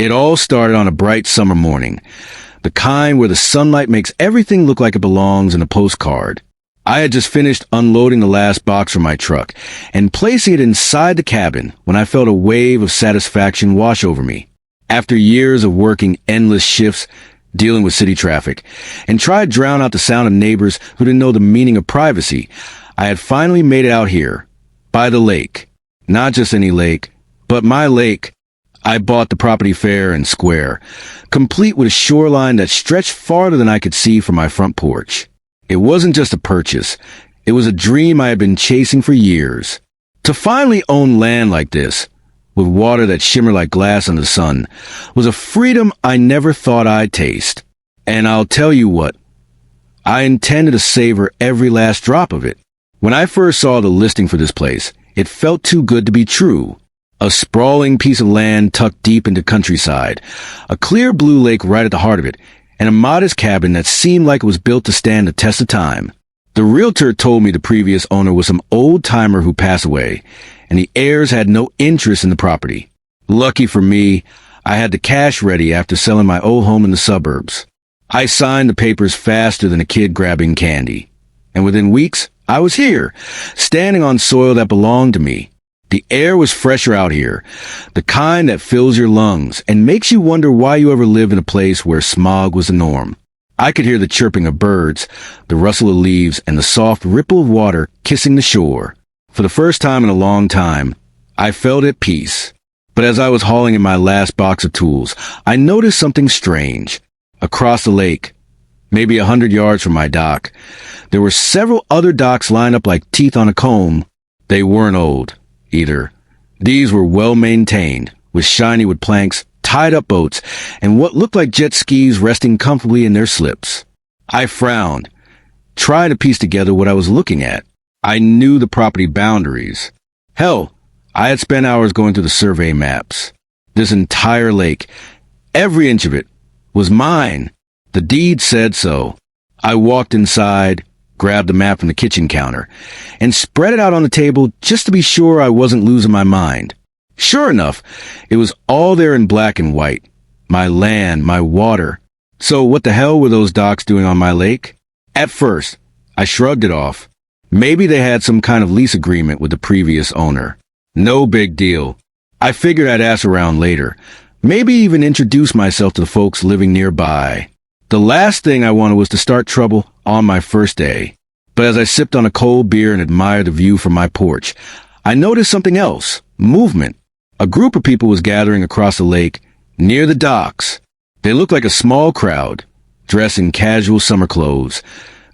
It all started on a bright summer morning, the kind where the sunlight makes everything look like it belongs in a postcard. I had just finished unloading the last box from my truck and placing it inside the cabin when I felt a wave of satisfaction wash over me. After years of working endless shifts, dealing with city traffic, and tried to drown out the sound of neighbors who didn't know the meaning of privacy, I had finally made it out here, by the lake. Not just any lake, but my lake. I bought the property fair and square, complete with a shoreline that stretched farther than I could see from my front porch. It wasn't just a purchase. It was a dream I had been chasing for years. To finally own land like this, with water that shimmered like glass in the sun, was a freedom I never thought I'd taste. And I'll tell you what, I intended to savor every last drop of it. When I first saw the listing for this place, it felt too good to be true. A sprawling piece of land tucked deep into countryside, a clear blue lake right at the heart of it, and a modest cabin that seemed like it was built to stand the test of time. The realtor told me the previous owner was some old-timer who passed away, and the heirs had no interest in the property. Lucky for me, I had the cash ready after selling my old home in the suburbs. I signed the papers faster than a kid grabbing candy. And within weeks, I was here, standing on soil that belonged to me. The air was fresher out here, the kind that fills your lungs and makes you wonder why you ever lived in a place where smog was the norm. I could hear the chirping of birds, the rustle of leaves, and the soft ripple of water kissing the shore. For the first time in a long time, I felt at peace. But as I was hauling in my last box of tools, I noticed something strange. Across the lake, maybe 100 yards from my dock, there were several other docks lined up like teeth on a comb. They weren't old, either. These were well-maintained, with shiny wood planks, tied-up boats, and what looked like jet skis resting comfortably in their slips. I frowned, trying to piece together what I was looking at. I knew the property boundaries. Hell, I had spent hours going through the survey maps. This entire lake, every inch of it, was mine. The deed said so. I walked inside, grabbed the map from the kitchen counter, and spread it out on the table just to be sure I wasn't losing my mind. Sure enough, it was all there in black and white. My land, my water. So what the hell were those docks doing on my lake? At first, I shrugged it off. Maybe they had some kind of lease agreement with the previous owner. No big deal. I figured I'd ask around later. Maybe even introduce myself to the folks living nearby. The last thing I wanted was to start trouble on my first day. But as I sipped on a cold beer and admired the view from my porch, I noticed something else. Movement. A group of people was gathering across the lake, near the docks. They looked like a small crowd, dressed in casual summer clothes,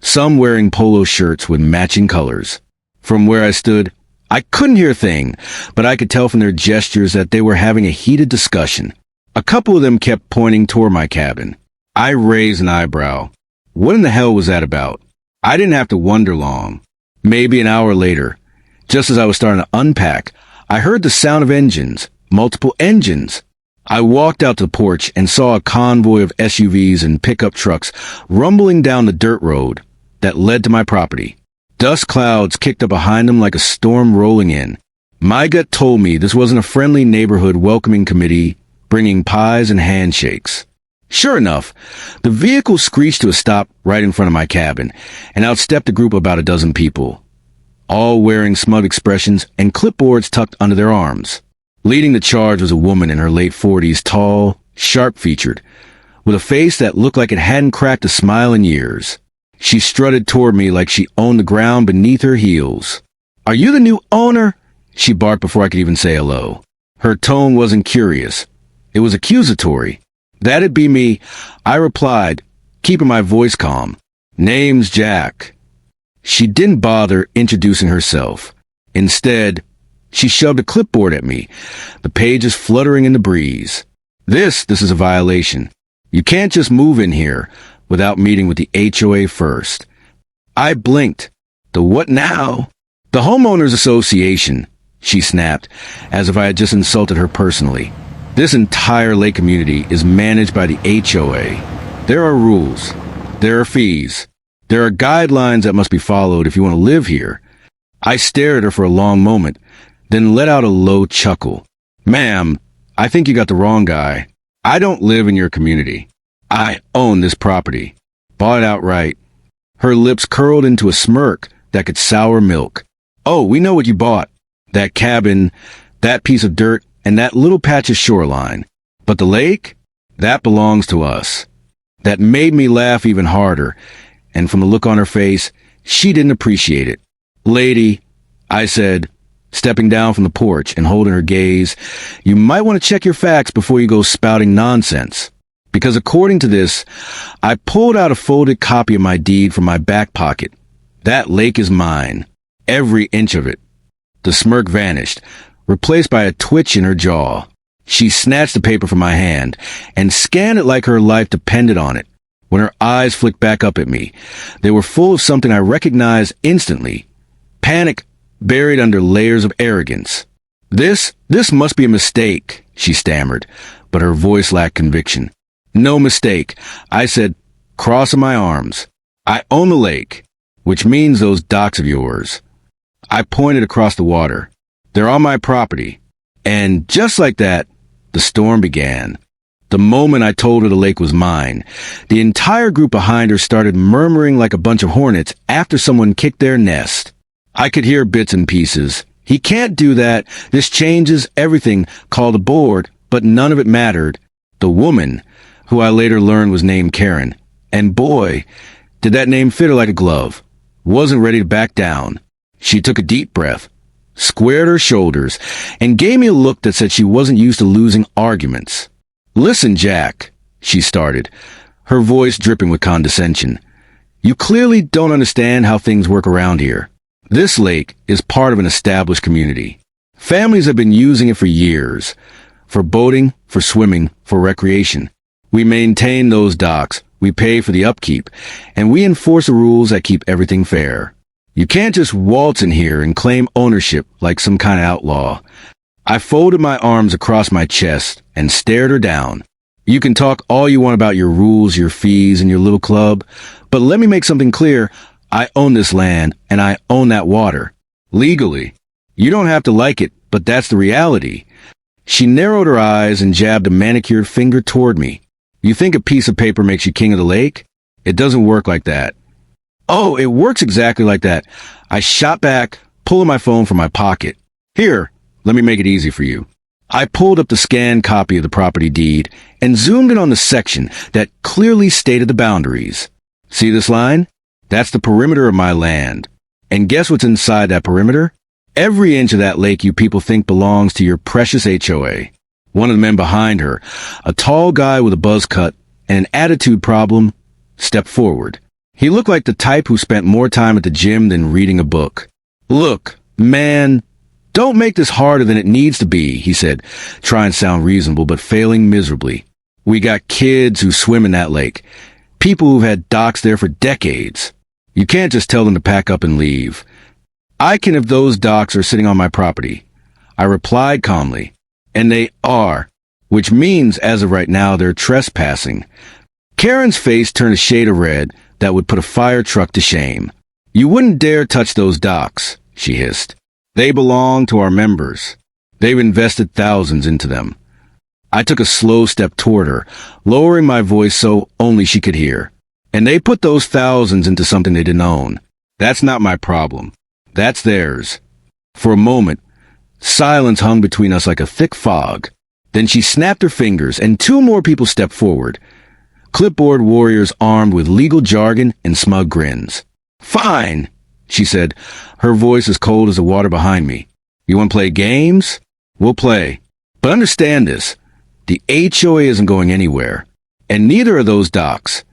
some wearing polo shirts with matching colors. From where I stood, I couldn't hear a thing, but I could tell from their gestures that they were having a heated discussion. A couple of them kept pointing toward my cabin. I raised an eyebrow. What in the hell was that about? I didn't have to wonder long. Maybe an hour later, just as I was starting to unpack, I heard the sound of engines, multiple engines. I walked out to the porch and saw a convoy of SUVs and pickup trucks rumbling down the dirt road that led to my property. Dust clouds kicked up behind them like a storm rolling in. My gut told me this wasn't a friendly neighborhood welcoming committee bringing pies and handshakes. Sure enough, the vehicle screeched to a stop right in front of my cabin, and out stepped a group of about a dozen people, all wearing smug expressions and clipboards tucked under their arms. Leading the charge was a woman in her late 40s, tall, sharp-featured, with a face that looked like it hadn't cracked a smile in years. She strutted toward me like she owned the ground beneath her heels. "Are you the new owner?" she barked before I could even say hello. Her tone wasn't curious. It was accusatory. That'd be me. I replied, keeping my voice calm. "Name's Jack." She didn't bother introducing herself. Instead, she shoved a clipboard at me, the pages fluttering in the breeze. This is a violation. You can't just move in here without meeting with the HOA first." I blinked. "The what now?" "The Homeowners Association," she snapped, as if I had just insulted her personally. "This entire lake community is managed by the HOA. There are rules. There are fees. There are guidelines that must be followed if you want to live here." I stared at her for a long moment, then let out a low chuckle. "Ma'am, I think you got the wrong guy. I don't live in your community. I own this property. Bought it outright. Her lips curled into a smirk that could sour milk. Oh, we know what you bought. That cabin, that piece of dirt, and that little patch of shoreline. But the lake? That belongs to us. That made me laugh even harder, and from the look on her face, she didn't appreciate it. Lady, I said, stepping down from the porch and holding her gaze, you might want to check your facts before you go spouting nonsense. Because according to this, I pulled out a folded copy of my deed from my back pocket. That lake is mine. Every inch of it. The smirk vanished, replaced by a twitch in her jaw. She snatched the paper from my hand and scanned it like her life depended on it. When her eyes flicked back up at me, they were full of something I recognized instantly. Panic buried under layers of arrogance. This must be a mistake, she stammered, but her voice lacked conviction. No mistake, I said, crossing my arms. I own the lake, which means those docks of yours. I pointed across the water. They're on my property. And just like that, the storm began. The moment I told her the lake was mine, the entire group behind her started murmuring like a bunch of hornets after someone kicked their nest. I could hear bits and pieces. He can't do that. This changes everything. Called a board, but none of it mattered. The woman, who I later learned was named Karen, and boy, did that name fit her like a glove, wasn't ready to back down. She took a deep breath, squared her shoulders, and gave me a look that said she wasn't used to losing arguments. Listen, Jack, she started, her voice dripping with condescension. You clearly don't understand how things work around here. This lake is part of an established community. Families have been using it for years, for boating, for swimming, for recreation. We maintain those docks, we pay for the upkeep, and we enforce the rules that keep everything fair. You can't just waltz in here and claim ownership like some kind of outlaw. I folded my arms across my chest and stared her down. You can talk all you want about your rules, your fees, and your little club, but let me make something clear. I own this land, and I own that water. Legally. You don't have to like it, but that's the reality. She narrowed her eyes and jabbed a manicured finger toward me. You think a piece of paper makes you king of the lake? It doesn't work like that. Oh, it works exactly like that. I shot back, pulling my phone from my pocket. Here, let me make it easy for you. I pulled up the scanned copy of the property deed and zoomed in on the section that clearly stated the boundaries. See this line? That's the perimeter of my land. And guess what's inside that perimeter? Every inch of that lake you people think belongs to your precious HOA. One of the men behind her, a tall guy with a buzz cut and an attitude problem, stepped forward. He looked like the type who spent more time at the gym than reading a book. Look, man, don't make this harder than it needs to be, he said, trying to sound reasonable but failing miserably. We got kids who swim in that lake, people who've had docks there for decades. You can't just tell them to pack up and leave. I can if those docks are sitting on my property. I replied calmly, and they are, which means as of right now they're trespassing. Karen's face turned a shade of red that would put a fire truck to shame. You wouldn't dare touch those docks, she hissed. They belong to our members. They've invested thousands into them. I took a slow step toward her, lowering my voice so only she could hear. And they put those thousands into something they didn't own. That's not my problem. That's theirs. For a moment, silence hung between us like a thick fog. Then she snapped her fingers, and two more people stepped forward. Clipboard warriors armed with legal jargon and smug grins. Fine, she said, her voice as cold as the water behind me. You want to play games? We'll play. But understand this. The HOA isn't going anywhere. And neither are those docks.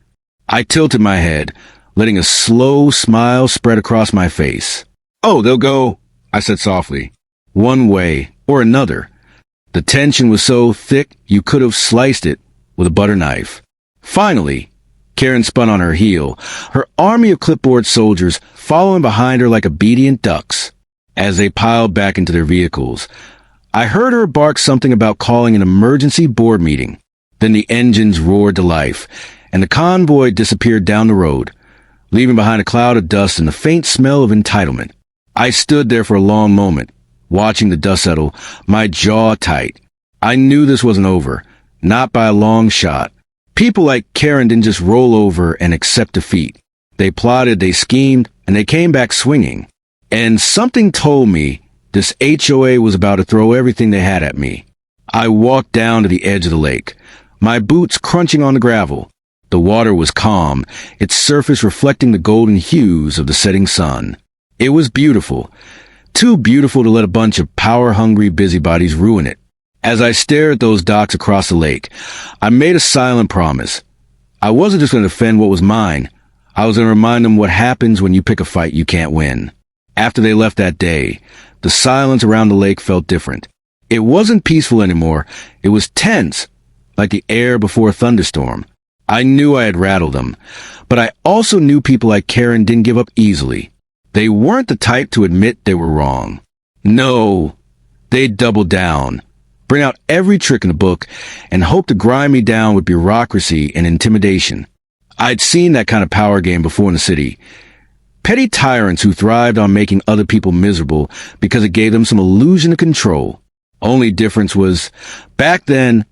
I tilted my head, letting a slow smile spread across my face. Oh, they'll go, I said softly. One way or another. The tension was so thick you could have sliced it with a butter knife. Finally, Karen spun on her heel, her army of clipboard soldiers following behind her like obedient ducks. As they piled back into their vehicles, I heard her bark something about calling an emergency board meeting. Then the engines roared to life, and the convoy disappeared down the road, leaving behind a cloud of dust and the faint smell of entitlement. I stood there for a long moment, watching the dust settle, my jaw tight. I knew this wasn't over. Not by a long shot. People like Karen didn't just roll over and accept defeat. They plotted, they schemed, and they came back swinging. And something told me this HOA was about to throw everything they had at me. I walked down to the edge of the lake, my boots crunching on the gravel. The water was calm, its surface reflecting the golden hues of the setting sun. It was beautiful, too beautiful to let a bunch of power-hungry busybodies ruin it. As I stared at those docks across the lake, I made a silent promise. I wasn't just going to defend what was mine. I was going to remind them what happens when you pick a fight you can't win. After they left that day, the silence around the lake felt different. It wasn't peaceful anymore. It was tense, like the air before a thunderstorm. I knew I had rattled them, but I also knew people like Karen didn't give up easily. They weren't the type to admit they were wrong. No, they'd double down, bring out every trick in the book, and hope to grind me down with bureaucracy and intimidation. I'd seen that kind of power game before in the city. Petty tyrants who thrived on making other people miserable because it gave them some illusion of control. Only difference was, back then,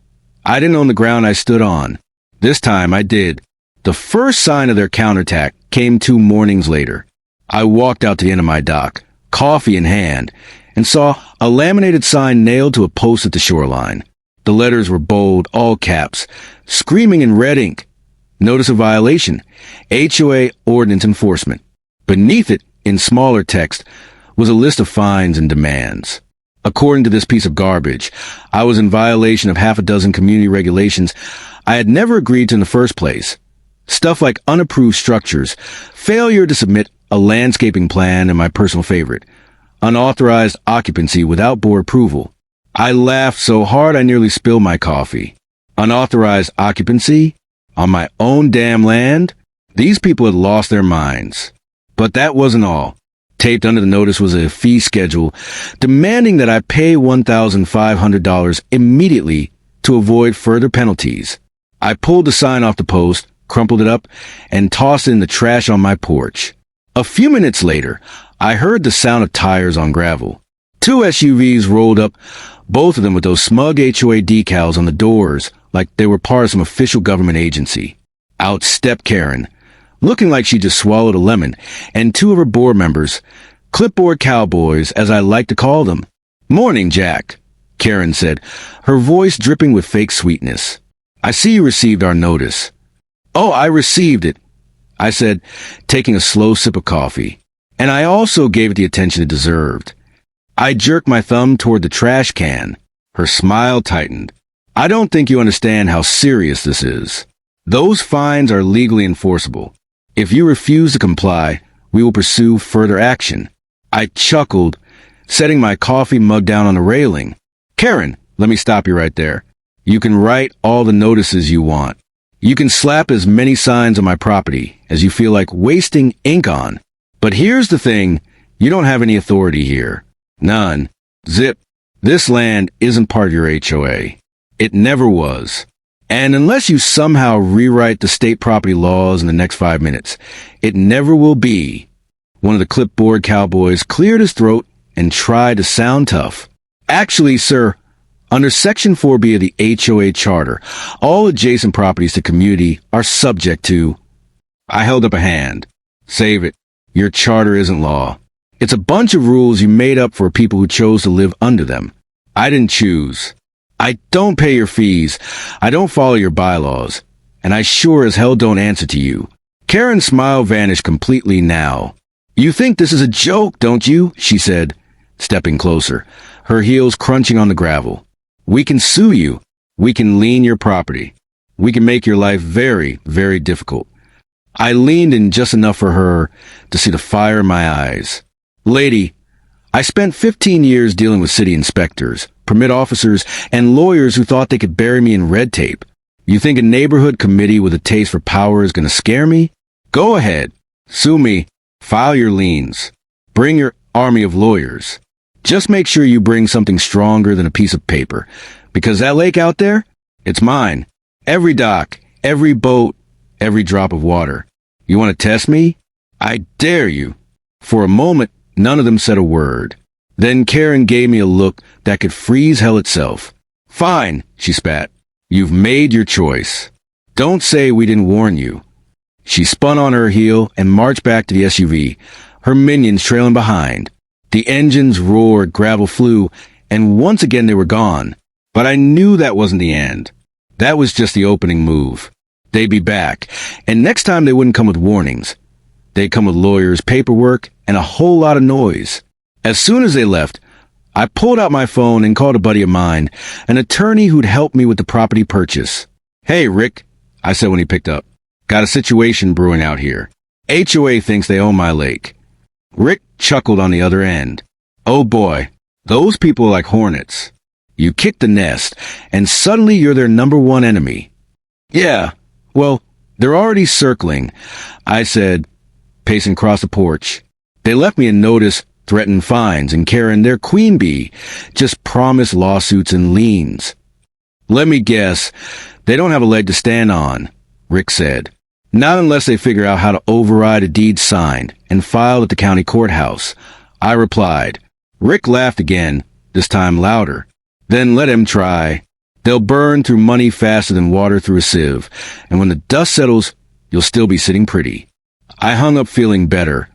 I didn't own the ground I stood on. This time I did. The first sign of their counterattack came 2 mornings later. I walked out to the end of my dock, coffee in hand, and saw a laminated sign nailed to a post at the shoreline. The letters were bold, all caps, screaming in red ink. Notice of violation, HOA ordinance enforcement. Beneath it, in smaller text, was a list of fines and demands. According to this piece of garbage, I was in violation of half a dozen community regulations I had never agreed to in the first place. Stuff like unapproved structures, failure to submit a landscaping plan, and my personal favorite, unauthorized occupancy without board approval. I laughed so hard I nearly spilled my coffee. Unauthorized occupancy? On my own damn land? These people had lost their minds. But that wasn't all. Taped under the notice was a fee schedule demanding that I pay $1,500 immediately to avoid further penalties. I pulled the sign off the post, crumpled it up, and tossed it in the trash on my porch. A few minutes later, I heard the sound of tires on gravel. 2 SUVs rolled up, both of them with those smug HOA decals on the doors like they were part of some official government agency. Out stepped Karen, looking like she just swallowed a lemon, and 2 of her board members, clipboard cowboys as I like to call them. "Morning, Jack," Karen said, her voice dripping with fake sweetness. "I see you received our notice." "Oh, I received it," I said, taking a slow sip of coffee. "And I also gave it the attention it deserved." I jerked my thumb toward the trash can. Her smile tightened. "I don't think you understand how serious this is. Those fines are legally enforceable. If you refuse to comply, we will pursue further action." I chuckled, setting my coffee mug down on the railing. "Karen, let me stop you right there. You can write all the notices you want. You can slap as many signs on my property as you feel like wasting ink on. But here's the thing, you don't have any authority here. None. Zip. This land isn't part of your HOA. It never was. And unless you somehow rewrite the state property laws in the next 5 minutes, it never will be." One of the clipboard cowboys cleared his throat and tried to sound tough. "Actually, sir, under Section 4B of the HOA Charter, all adjacent properties to community are subject to—" I held up a hand. "Save it. Your charter isn't law. It's a bunch of rules you made up for people who chose to live under them. I didn't choose. I don't pay your fees. I don't follow your bylaws. And I sure as hell don't answer to you." Karen's smile vanished completely now. "You think this is a joke, don't you?" she said, stepping closer, her heels crunching on the gravel. "We can sue you. We can lien your property. We can make your life very, very difficult." I leaned in just enough for her to see the fire in my eyes. "Lady, I spent 15 years dealing with city inspectors, permit officers, and lawyers who thought they could bury me in red tape. You think a neighborhood committee with a taste for power is going to scare me? Go ahead. Sue me. File your liens. Bring your army of lawyers. Just make sure you bring something stronger than a piece of paper, because that lake out there, it's mine. Every dock, every boat, every drop of water. You want to test me? I dare you." For a moment, none of them said a word. Then Karen gave me a look that could freeze hell itself. "Fine," she spat. You've made your choice. Don't say we didn't warn you." She spun on her heel and marched back to the SUV, her minions trailing behind. The engines roared, gravel flew, and once again they were gone. But I knew that wasn't the end. That was just the opening move. They'd be back, and next time they wouldn't come with warnings. They'd come with lawyers, paperwork, and a whole lot of noise. As soon as they left, I pulled out my phone and called a buddy of mine, an attorney who'd helped me with the property purchase. "Hey, Rick," I said when he picked up. "Got a situation brewing out here. HOA thinks they own my lake." Rick chuckled on the other end. "Oh boy, those people are like hornets. You kick the nest, and suddenly you're their number one enemy." "Yeah, well, they're already circling," I said, pacing across the porch. "They left me a notice, threatened fines, and Karen, their queen bee, just promised lawsuits and liens." "Let me guess, they don't have a leg to stand on," Rick said. "Not unless they figure out how to override a deed signed and filed at the county courthouse," I replied. Rick laughed again, this time louder. "Then let him try. They'll burn through money faster than water through a sieve, and when the dust settles, you'll still be sitting pretty." I hung up feeling better,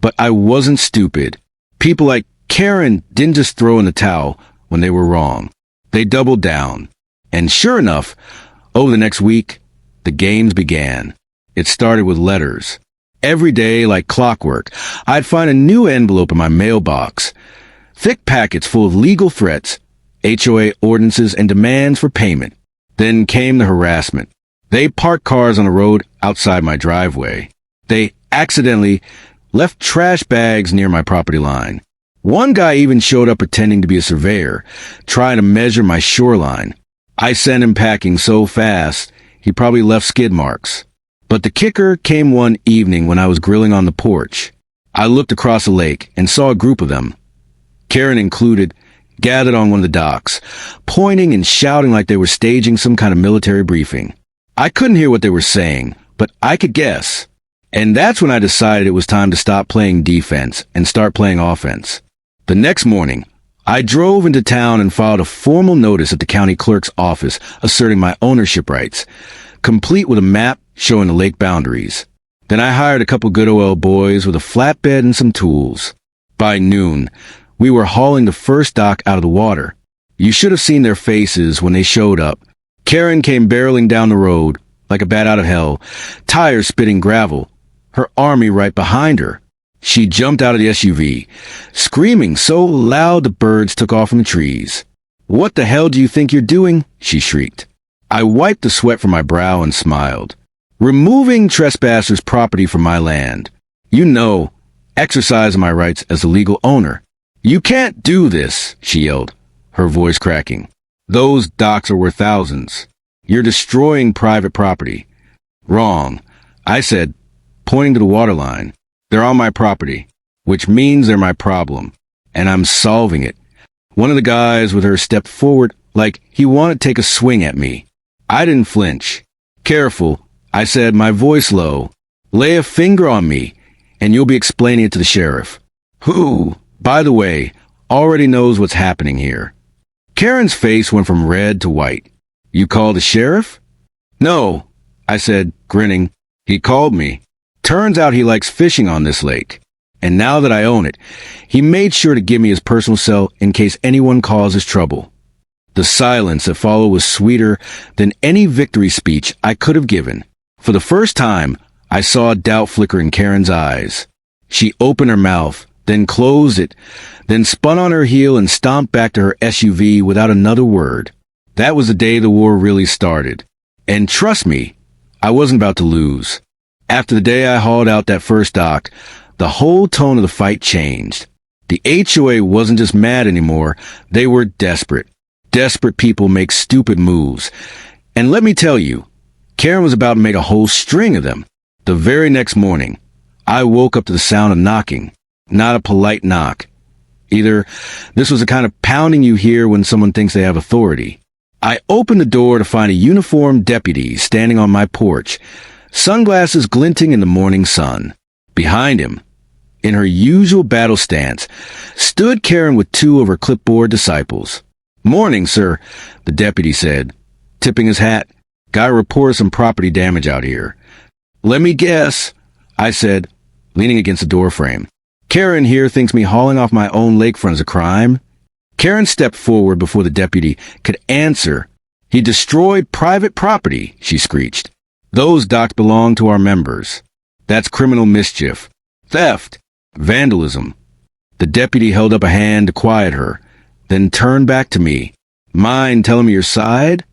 but I wasn't stupid. People like Karen didn't just throw in the towel when they were wrong. They doubled down. And sure enough, over the next week, the games began. It started with letters. Every day, like clockwork, I'd find a new envelope in my mailbox. Thick packets full of legal threats, HOA ordinances, and demands for payment. Then came the harassment. They parked cars on the road outside my driveway. They accidentally left trash bags near my property line. One guy even showed up pretending to be a surveyor, trying to measure my shoreline. I sent him packing so fast, he probably left skid marks. But the kicker came one evening when I was grilling on the porch. I looked across the lake and saw a group of them, Karen included, gathered on one of the docks, pointing and shouting like they were staging some kind of military briefing. I couldn't hear what they were saying, but I could guess. And that's when I decided it was time to stop playing defense and start playing offense. The next morning, I drove into town and filed a formal notice at the county clerk's office asserting my ownership rights, complete with a map showing the lake boundaries. Then I hired a couple good old boys with a flatbed and some tools. By noon, we were hauling the first dock out of the water. You should have seen their faces when they showed up. Karen came barreling down the road, like a bat out of hell, tires spitting gravel, her army right behind her. She jumped out of the SUV, screaming so loud the birds took off from the trees. "What the hell do you think you're doing?" she shrieked. I wiped the sweat from my brow and smiled. "Removing trespassers' property from my land. You know, exercising my rights as a legal owner." "You can't do this," she yelled, her voice cracking. "Those docks are worth thousands. You're destroying private property." "Wrong," I said, pointing to the waterline. "They're on my property, which means they're my problem, and I'm solving it." One of the guys with her stepped forward like he wanted to take a swing at me. I didn't flinch. "Careful," I said, my voice low. "Lay a finger on me, and you'll be explaining it to the sheriff. Who, by the way, already knows what's happening here." Karen's face went from red to white. "You called the sheriff?" "No," I said, grinning. "He called me. Turns out he likes fishing on this lake. And now that I own it, he made sure to give me his personal cell in case anyone causes trouble." The silence that followed was sweeter than any victory speech I could have given. For the first time, I saw doubt flicker in Karen's eyes. She opened her mouth, then closed it, then spun on her heel and stomped back to her SUV without another word. That was the day the war really started. And trust me, I wasn't about to lose. After the day I hauled out that first dock, the whole tone of the fight changed. The HOA wasn't just mad anymore, they were desperate. Desperate people make stupid moves. And let me tell you, Karen was about to make a whole string of them. The very next morning, I woke up to the sound of knocking. Not a polite knock. Either this was the kind of pounding you hear when someone thinks they have authority. I opened the door to find a uniformed deputy standing on my porch, sunglasses glinting in the morning sun. Behind him, in her usual battle stance, stood Karen with two of her clipboard disciples. "Morning, sir," the deputy said. tipping his hat. Guy reported some property damage out here. Let me guess, I said, leaning against the doorframe. Karen here thinks me hauling off my own lakefront is a crime. Karen stepped forward before the deputy could answer. He destroyed private property, she screeched. Those docks belong to our members. That's criminal mischief, theft, vandalism. The deputy held up a hand to quiet her, then turned back to me. Mind telling me your side?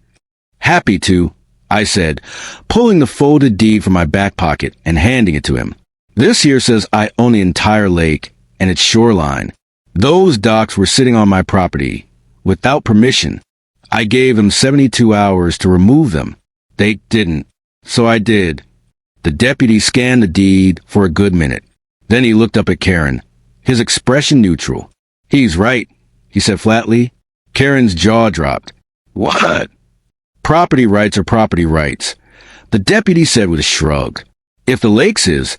Happy to, I said, pulling the folded deed from my back pocket and handing it to him. This here says I own the entire lake and its shoreline. Those docks were sitting on my property, without permission. I gave them 72 hours to remove them. They didn't, so I did. The deputy scanned the deed for a good minute. Then he looked up at Karen, his expression neutral. He's right, he said flatly. Karen's jaw dropped. What? Property rights are property rights, the deputy said with a shrug. If the lake's his,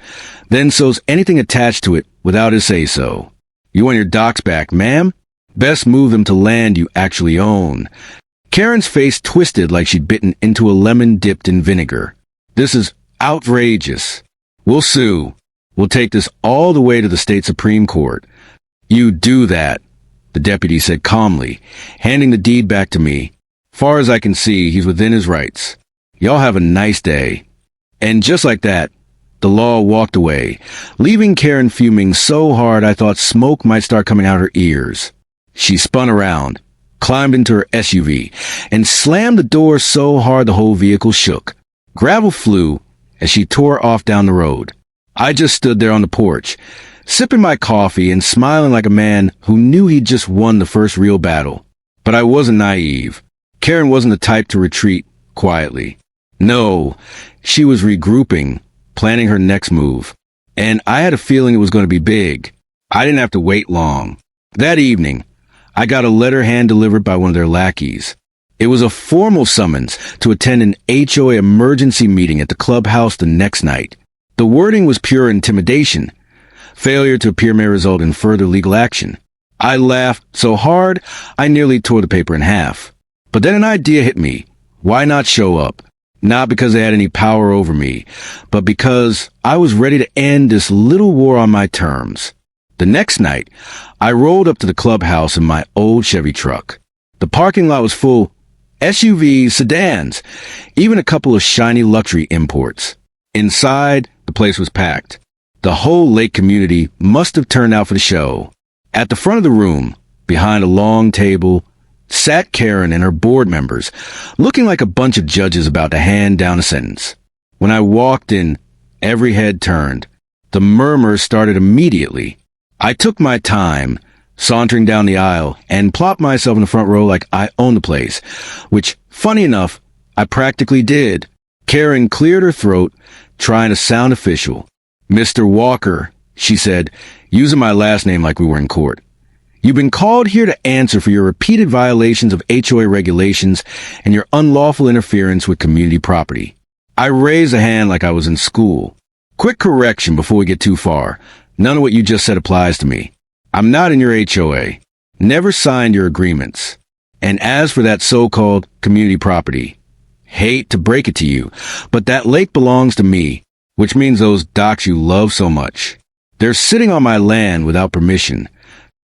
then so's anything attached to it without his say-so. You want your docks back, ma'am? Best move them to land you actually own. Karen's face twisted like she'd bitten into a lemon dipped in vinegar. This is outrageous. We'll sue. We'll take this all the way to the state Supreme Court. You do that, the deputy said calmly, handing the deed back to me. Far as I can see, he's within his rights. Y'all have a nice day. And just like that, the law walked away, leaving Karen fuming so hard I thought smoke might start coming out her ears. She spun around, climbed into her SUV, and slammed the door so hard the whole vehicle shook. Gravel flew as she tore off down the road. I just stood there on the porch, sipping my coffee and smiling like a man who knew he'd just won the first real battle. But I wasn't naive. Karen wasn't the type to retreat quietly. No, she was regrouping, planning her next move. And I had a feeling it was going to be big. I didn't have to wait long. That evening, I got a letter hand-delivered by one of their lackeys. It was a formal summons to attend an HOA emergency meeting at the clubhouse the next night. The wording was pure intimidation. Failure to appear may result in further legal action. I laughed so hard, I nearly tore the paper in half. But then an idea hit me. Why not show up? Not because they had any power over me, but because I was ready to end this little war on my terms. The next night, I rolled up to the clubhouse in my old Chevy truck. The parking lot was full. SUVs, sedans, even a couple of shiny luxury imports. Inside, the place was packed. The whole lake community must have turned out for the show. At the front of the room, behind a long table, sat Karen and her board members, looking like a bunch of judges about to hand down a sentence. When I walked in, every head turned. The murmurs started immediately. I took my time, sauntering down the aisle, and plopped myself in the front row like I owned the place, which, funny enough, I practically did. Karen cleared her throat, trying to sound official. Mr. Walker, she said, using my last name like we were in court. You've been called here to answer for your repeated violations of HOA regulations and your unlawful interference with community property. I raised a hand like I was in school. Quick correction before we get too far. None of what you just said applies to me. I'm not in your HOA. Never signed your agreements. And as for that so-called community property, hate to break it to you, but that lake belongs to me, which means those docks you love so much. They're sitting on my land without permission.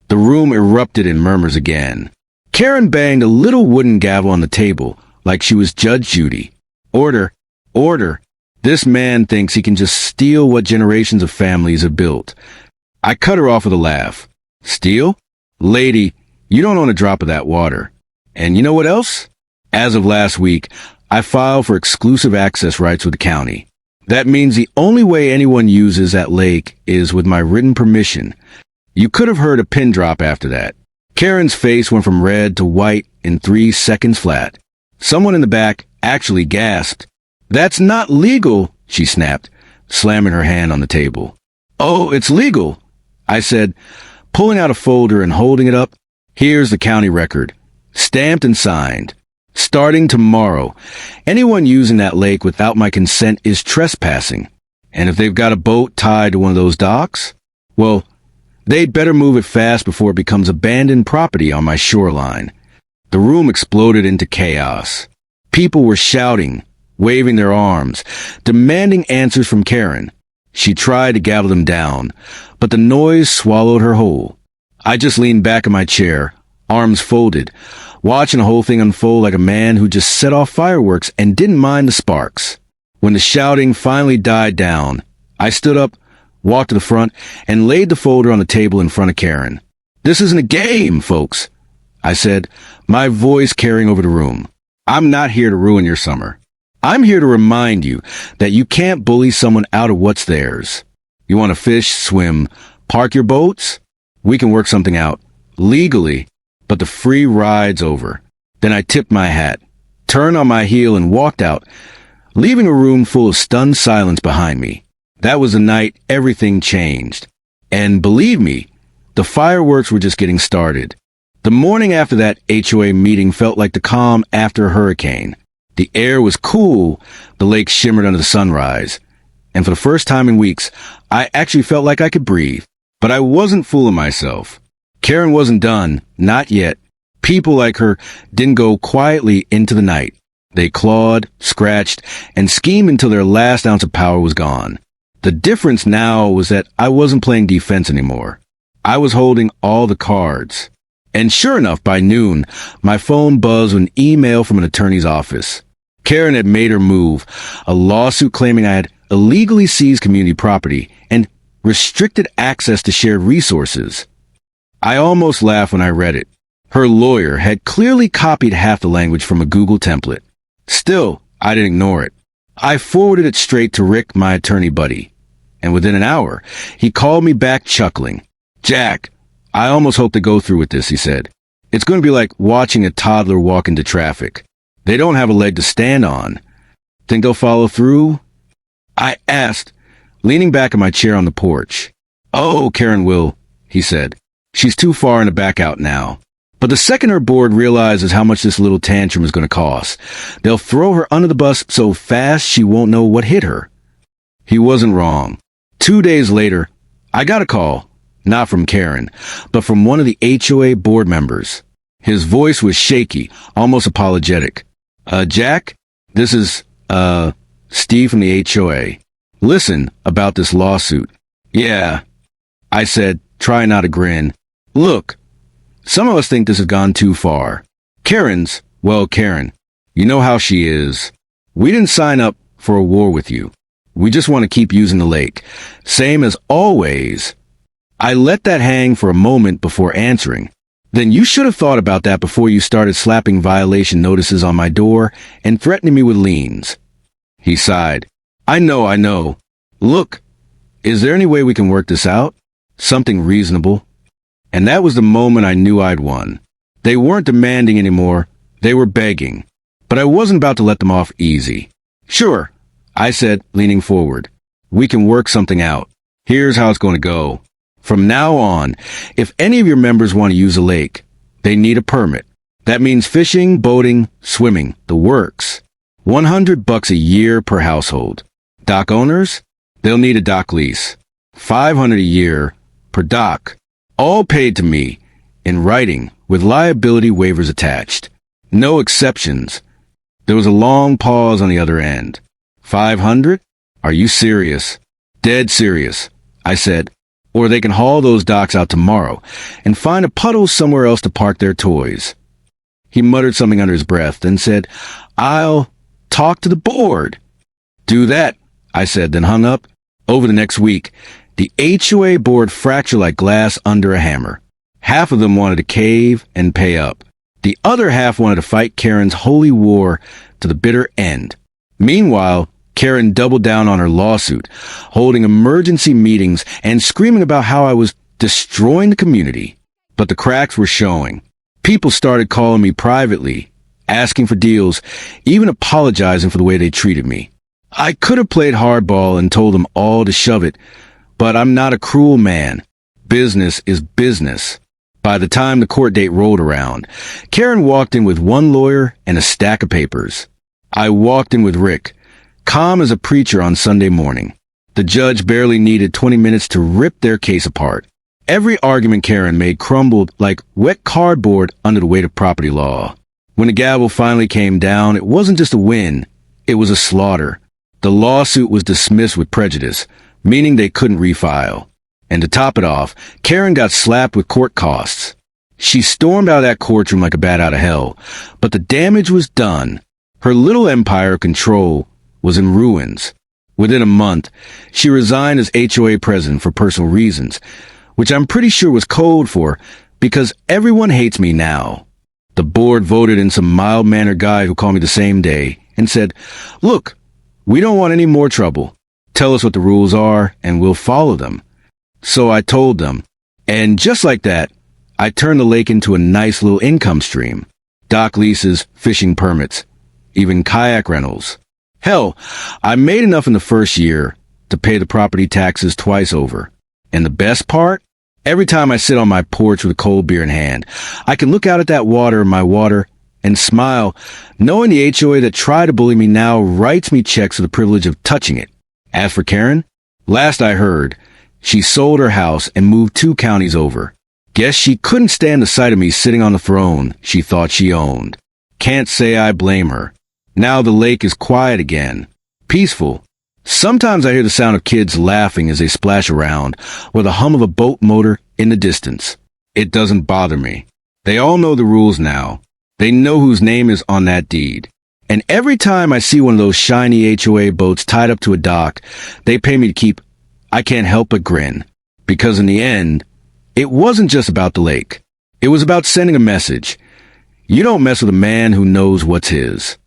The room erupted in murmurs again. Karen banged a little wooden gavel on the table like she was Judge Judy. Order, order. This man thinks he can just steal what generations of families have built. I cut her off with a laugh. Steal? Lady, you don't own a drop of that water. And you know what else? As of last week, I filed for exclusive access rights with the county. That means the only way anyone uses that lake is with my written permission. You could have heard a pin drop after that. Karen's face went from red to white in 3 seconds flat. Someone in the back actually gasped. That's not legal, she snapped, slamming her hand on the table. Oh, it's legal, I said, pulling out a folder and holding it up. Here's the county record, stamped and signed. Starting tomorrow, anyone using that lake without my consent is trespassing. And if they've got a boat tied to one of those docks, well, they'd better move it fast before it becomes abandoned property on my shoreline. The room exploded into chaos. People were shouting, waving their arms, demanding answers from Karen. She tried to gavel them down, but the noise swallowed her whole. I just leaned back in my chair, arms folded, watching the whole thing unfold like a man who just set off fireworks and didn't mind the sparks. When the shouting finally died down, I stood up, walked to the front, and laid the folder on the table in front of Karen. "This isn't a game, folks," I said, my voice carrying over the room. "I'm not here to ruin your summer. I'm here to remind you that you can't bully someone out of what's theirs. You want to fish, swim, park your boats? We can work something out, legally, but the free ride's over." Then I tipped my hat, turned on my heel, and walked out, leaving a room full of stunned silence behind me. That was the night everything changed. And believe me, the fireworks were just getting started. The morning after that HOA meeting felt like the calm after a hurricane. The air was cool, the lake shimmered under the sunrise, and for the first time in weeks, I actually felt like I could breathe. But I wasn't fooling myself. Karen wasn't done, not yet. People like her didn't go quietly into the night. They clawed, scratched, and schemed until their last ounce of power was gone. The difference now was that I wasn't playing defense anymore. I was holding all the cards. And sure enough, by noon, my phone buzzed with an email from an attorney's office. Karen had made her move, a lawsuit claiming I had illegally seized community property and restricted access to shared resources. I almost laughed when I read it. Her lawyer had clearly copied half the language from a Google template. Still, I didn't ignore it. I forwarded it straight to Rick, my attorney buddy. And within an hour, he called me back chuckling. "Jack, I almost hope to go through with this," he said. "It's going to be like watching a toddler walk into traffic. They don't have a leg to stand on. Think they'll follow through?" I asked, leaning back in my chair on the porch. "Oh, Karen will," he said. "She's too far in the back out now. But the second her board realizes how much this little tantrum is going to cost, they'll throw her under the bus so fast she won't know what hit her." He wasn't wrong. 2 days later, I got a call, not from Karen, but from one of the HOA board members. His voice was shaky, almost apologetic. "Jack, this is, Steve from the HOA. Listen, about this lawsuit." "Yeah," I said, trying not to grin. "Look, some of us think this has gone too far. Karen, you know how she is. We didn't sign up for a war with you. We just want to keep using the lake. Same as always." I let that hang for a moment before answering. "Then you should have thought about that before you started slapping violation notices on my door and threatening me with liens." He sighed. I know. Look, is there any way we can work this out? Something reasonable?" And that was the moment I knew I'd won. They weren't demanding anymore. They were begging. But I wasn't about to let them off easy. "Sure," I said, leaning forward. "We can work something out. Here's how it's going to go. From now on, if any of your members want to use a lake, they need a permit. That means fishing, boating, swimming, the works. $100 a year per household. Dock owners? They'll need a dock lease. $500 a year per dock. All paid to me, in writing, with liability waivers attached. No exceptions." There was a long pause on the other end. "500? Are you serious?" "Dead serious," I said. "Or they can haul those docks out tomorrow and find a puddle somewhere else to park their toys." He muttered something under his breath, then said, "I'll talk to the board." "Do that," I said, then hung up. Over the next week, the HOA board fractured like glass under a hammer. Half of them wanted to cave and pay up. The other half wanted to fight Karen's holy war to the bitter end. Meanwhile, Karen doubled down on her lawsuit, holding emergency meetings and screaming about how I was destroying the community. But the cracks were showing. People started calling me privately, asking for deals, even apologizing for the way they treated me. I could have played hardball and told them all to shove it, but I'm not a cruel man. Business is business. By the time the court date rolled around, Karen walked in with one lawyer and a stack of papers. I walked in with Rick, calm as a preacher on Sunday morning. The judge barely needed 20 minutes to rip their case apart. Every argument Karen made crumbled like wet cardboard under the weight of property law. When the gavel finally came down, it wasn't just a win, it was a slaughter. The lawsuit was dismissed with prejudice, meaning they couldn't refile. And to top it off, Karen got slapped with court costs. She stormed out of that courtroom like a bat out of hell, but the damage was done. Her little empire of control was in ruins. Within a month, she resigned as HOA president for personal reasons, which I'm pretty sure was code for because everyone hates me now. The board voted in some mild-mannered guy who called me the same day and said, "Look, we don't want any more trouble. Tell us what the rules are and we'll follow them." So I told them, and just like that, I turned the lake into a nice little income stream. Dock leases, fishing permits, even kayak rentals. Hell, I made enough in the first year to pay the property taxes twice over. And the best part? Every time I sit on my porch with a cold beer in hand, I can look out at that water in my water and smile, knowing the HOA that tried to bully me now writes me checks for the privilege of touching it. As for Karen, last I heard, she sold her house and moved 2 counties over. Guess she couldn't stand the sight of me sitting on the throne she thought she owned. Can't say I blame her. Now the lake is quiet again. Peaceful. Sometimes I hear the sound of kids laughing as they splash around, or the hum of a boat motor in the distance. It doesn't bother me. They all know the rules now. They know whose name is on that deed. And every time I see one of those shiny HOA boats tied up to a dock, they pay me to keep. I can't help but grin. Because in the end, it wasn't just about the lake. It was about sending a message. You don't mess with a man who knows what's his.